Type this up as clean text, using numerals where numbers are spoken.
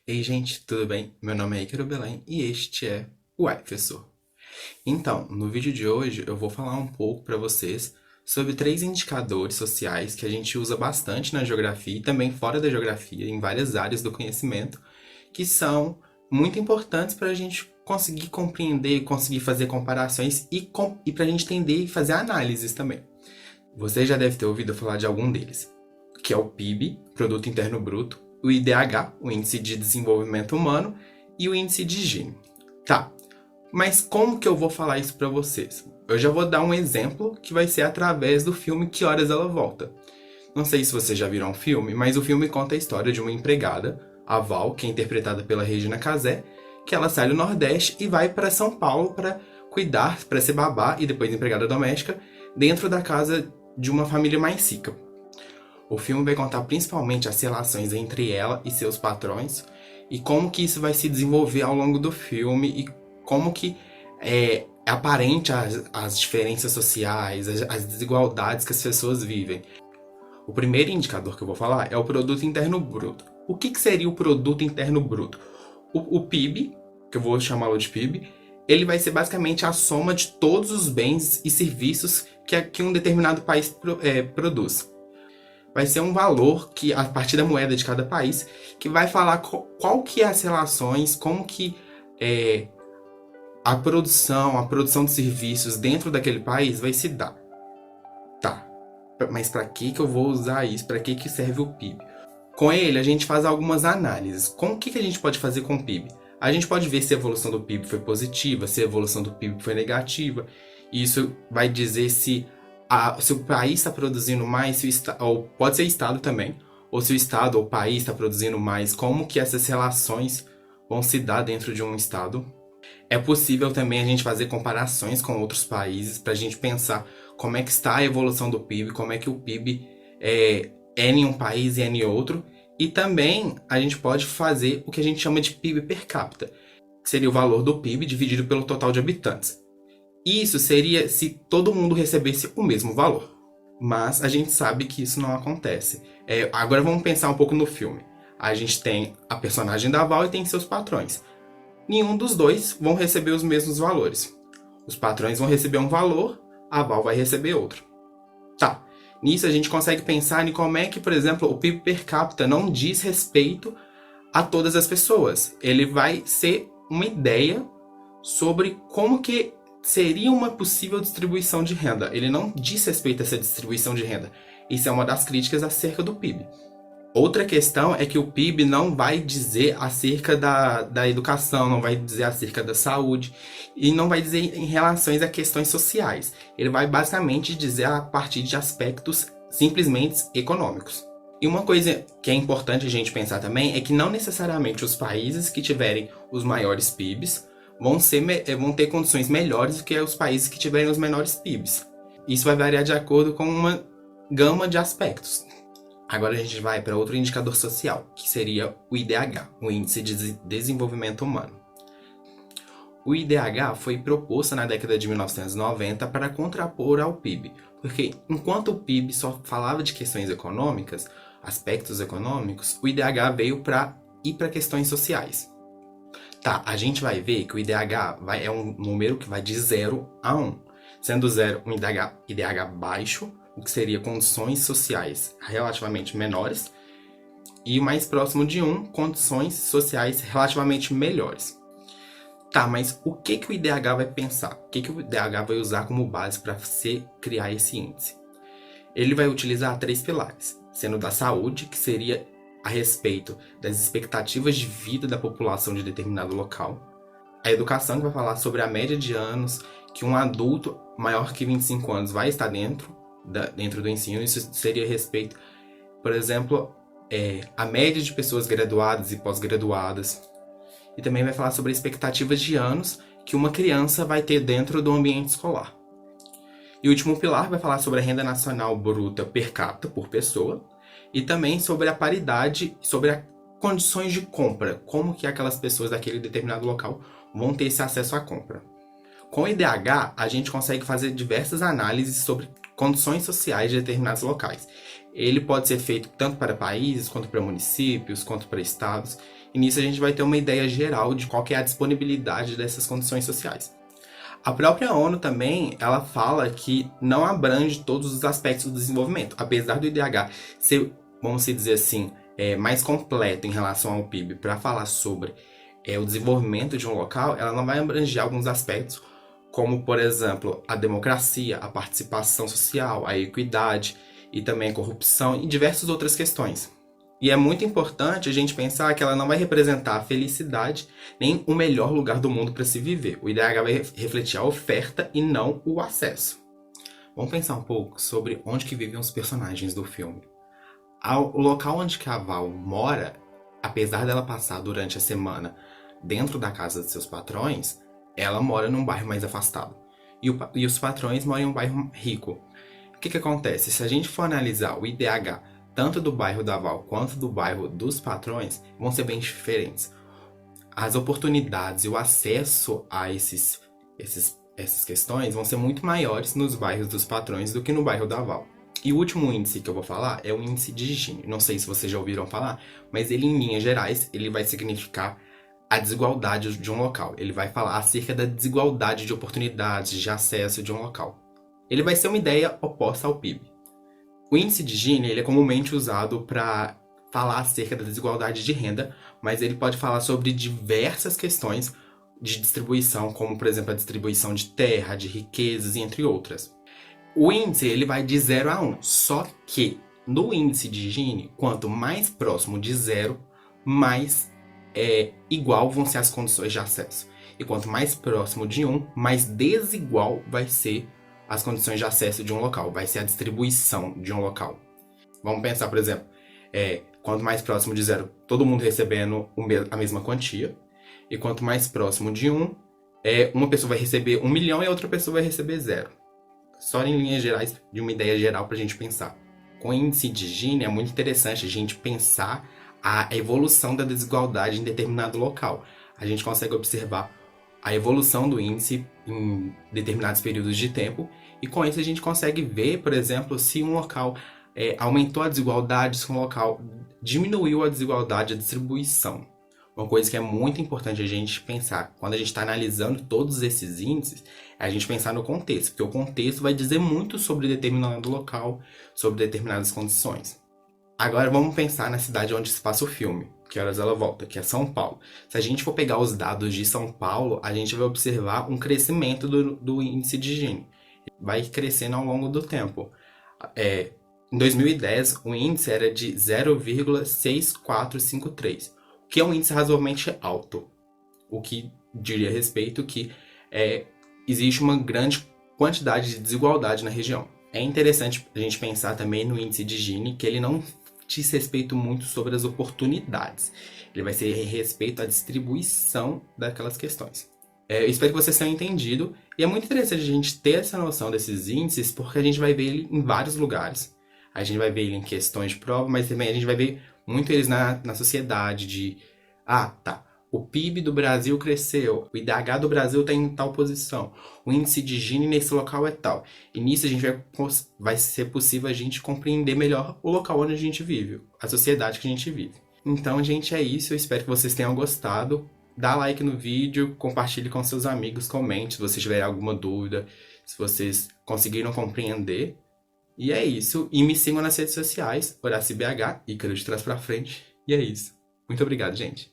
Ei, gente, tudo bem? Meu nome é Ícaro Belém e este é o Uai, Professor. Então, no vídeo de hoje eu vou falar um pouco para vocês sobre três indicadores sociais que a gente usa bastante na geografia e também fora da geografia, em várias áreas do conhecimento, que são muito importantes para a gente conseguir compreender, conseguir fazer comparações e para a gente entender e fazer análises também. Você já deve ter ouvido falar de algum deles, que é o PIB, Produto Interno Bruto, o IDH, o Índice de Desenvolvimento Humano, e o Índice de Gini. Tá, mas como que eu vou falar isso para vocês? Eu já vou dar um exemplo que vai ser através do filme Que Horas Ela Volta. Não sei se vocês já viram o filme, mas o filme conta a história de uma empregada, a Val, que é interpretada pela Regina Casé, que ela sai do Nordeste e vai para São Paulo para cuidar, para ser babá e depois empregada doméstica, dentro da casa de uma família mais rica. O filme vai contar principalmente as relações entre ela e seus patrões e como que isso vai se desenvolver ao longo do filme e como que é aparente as diferenças sociais, as desigualdades que as pessoas vivem. O primeiro indicador que eu vou falar é o Produto Interno Bruto. O que seria o Produto Interno Bruto? O PIB, que eu vou chamá-lo de PIB, ele vai ser basicamente a soma de todos os bens e serviços que um determinado país produz. Vai ser um valor que, a partir da moeda de cada país, que vai falar qual que é as relações, como que é, a produção de serviços dentro daquele país vai se dar. Tá, mas para que eu vou usar isso? Para que serve o PIB? Com ele, a gente faz algumas análises. Com o que a gente pode fazer com o PIB? A gente pode ver se a evolução do PIB foi positiva, se a evolução do PIB foi negativa. Isso vai dizer se o país está produzindo mais, ou pode ser Estado também, ou se o Estado ou o país está produzindo mais, como que essas relações vão se dar dentro de um Estado. É possível também a gente fazer comparações com outros países para a gente pensar como é que está a evolução do PIB, como é que o PIB é em um país e é em outro. E também a gente pode fazer o que a gente chama de PIB per capita, que seria o valor do PIB dividido pelo total de habitantes. Isso seria se todo mundo recebesse o mesmo valor. Mas a gente sabe que isso não acontece. Agora vamos pensar um pouco no filme. A gente tem a personagem da Val e tem seus patrões. Nenhum dos dois vão receber os mesmos valores. Os patrões vão receber um valor, a Val vai receber outro. Tá. Nisso a gente consegue pensar em como é que, por exemplo, o PIB per capita não diz respeito a todas as pessoas. Ele vai ser uma ideia sobre como que seria uma possível distribuição de renda. Ele não diz respeito a essa distribuição de renda. Isso é uma das críticas acerca do PIB. Outra questão é que o PIB não vai dizer acerca da educação, não vai dizer acerca da saúde e não vai dizer em relações a questões sociais. Ele vai basicamente dizer a partir de aspectos simplesmente econômicos. E uma coisa que é importante a gente pensar também é que não necessariamente os países que tiverem os maiores PIBs vão ter condições melhores do que os países que tiverem os menores PIBs. Isso vai variar de acordo com uma gama de aspectos. Agora a gente vai para outro indicador social, que seria o IDH, o Índice de Desenvolvimento Humano. O IDH foi proposto na década de 1990 para contrapor ao PIB, porque enquanto o PIB só falava de questões econômicas, aspectos econômicos, o IDH veio para ir para questões sociais. Tá, a gente vai ver que o IDH é um número que vai de 0 a 1, sendo 0 um IDH baixo, o que seria condições sociais relativamente menores, e o mais próximo de 1, condições sociais relativamente melhores. Tá, mas o que o IDH vai pensar? O que o IDH vai usar como base para criar esse índice? Ele vai utilizar 3 pilares, sendo da saúde, que seria a respeito das expectativas de vida da população de determinado local. A educação, que vai falar sobre a média de anos que um adulto maior que 25 anos vai estar dentro do ensino. Isso seria a respeito, por exemplo, a média de pessoas graduadas e pós-graduadas. E também vai falar sobre a expectativa de anos que uma criança vai ter dentro do ambiente escolar. E o último pilar vai falar sobre a renda nacional bruta per capita por pessoa e também sobre a paridade, sobre as condições de compra, como que aquelas pessoas daquele determinado local vão ter esse acesso à compra. Com o IDH, a gente consegue fazer diversas análises sobre condições sociais de determinados locais. ele pode ser feito tanto para países, quanto para municípios, quanto para estados. E nisso a gente vai ter uma ideia geral de qual que é a disponibilidade dessas condições sociais. A própria ONU também, ela fala que não abrange todos os aspectos do desenvolvimento. Apesar do IDH ser, vamos dizer assim, mais completo em relação ao PIB para falar sobre o desenvolvimento de um local, ela não vai abranger alguns aspectos, como, por exemplo, a democracia, a participação social, a equidade e também a corrupção e diversas outras questões. E é muito importante a gente pensar que ela não vai representar a felicidade nem o melhor lugar do mundo para se viver. O IDH vai refletir a oferta e não o acesso. Vamos pensar um pouco sobre onde que vivem os personagens do filme. O local onde que a Val mora, apesar dela passar durante a semana dentro da casa de seus patrões, ela mora num bairro mais afastado. E os patrões moram em um bairro rico. O que acontece? Se a gente for analisar o IDH tanto do bairro da Val quanto do bairro dos patrões, vão ser bem diferentes. As oportunidades e o acesso a essas questões vão ser muito maiores nos bairros dos patrões do que no bairro da Val. E o último índice que eu vou falar é o índice de Gini. Não sei se vocês já ouviram falar, mas ele, em linhas gerais, ele vai significar a desigualdade de um local. Ele vai falar acerca da desigualdade de oportunidades, de acesso de um local. Ele vai ser uma ideia oposta ao PIB. O índice de Gini ele é comumente usado para falar acerca da desigualdade de renda, mas ele pode falar sobre diversas questões de distribuição, como, por exemplo, a distribuição de terra, de riquezas, entre outras. O índice ele vai de 0 a 1, só que no índice de Gini, quanto mais próximo de 0, mais igual vão ser as condições de acesso. E quanto mais próximo de 1, mais desigual vai ser as condições de acesso de um local, vai ser a distribuição de um local. Vamos pensar, por exemplo, quanto mais próximo de 0, todo mundo recebendo a mesma quantia, e quanto mais próximo de 1, uma pessoa vai receber 1 milhão e a outra pessoa vai receber 0. Só em linhas gerais, de uma ideia geral para a gente pensar. Com o índice de Gini é muito interessante a gente pensar a evolução da desigualdade em determinado local. A gente consegue observar a evolução do índice em determinados períodos de tempo, e com isso a gente consegue ver, por exemplo, se um local aumentou a desigualdade, se um local diminuiu a desigualdade, a distribuição. Uma coisa que é muito importante a gente pensar quando a gente está analisando todos esses índices é a gente pensar no contexto, porque o contexto vai dizer muito sobre determinado local, sobre determinadas condições. Agora vamos pensar na cidade onde se passa o filme, que horas ela volta, que é São Paulo. Se a gente for pegar os dados de São Paulo, a gente vai observar um crescimento do índice de Gini. Vai crescendo ao longo do tempo. Em 2010, o índice era de 0,6453, o que é um índice razoavelmente alto. O que diria a respeito que existe uma grande quantidade de desigualdade na região. É interessante a gente pensar também no índice de Gini, que ele não diz respeito muito sobre as oportunidades. Ele vai ser respeito à distribuição daquelas questões. Eu espero que vocês tenham entendido. E é muito interessante a gente ter essa noção desses índices, porque a gente vai ver ele em vários lugares. A gente vai ver ele em questões de prova, mas também a gente vai ver muito eles na sociedade de... o PIB do Brasil cresceu, o IDH do Brasil está em tal posição, o índice de Gini nesse local é tal. E nisso a gente vai ser possível a gente compreender melhor o local onde a gente vive, a sociedade que a gente vive. Então, gente, é isso. Eu espero que vocês tenham gostado. Dá like no vídeo, compartilhe com seus amigos, comente se vocês tiverem alguma dúvida, se vocês conseguiram compreender. E é isso. E me sigam nas redes sociais, HorácioBH, Ícaro de trás pra frente. E é isso. Muito obrigado, gente.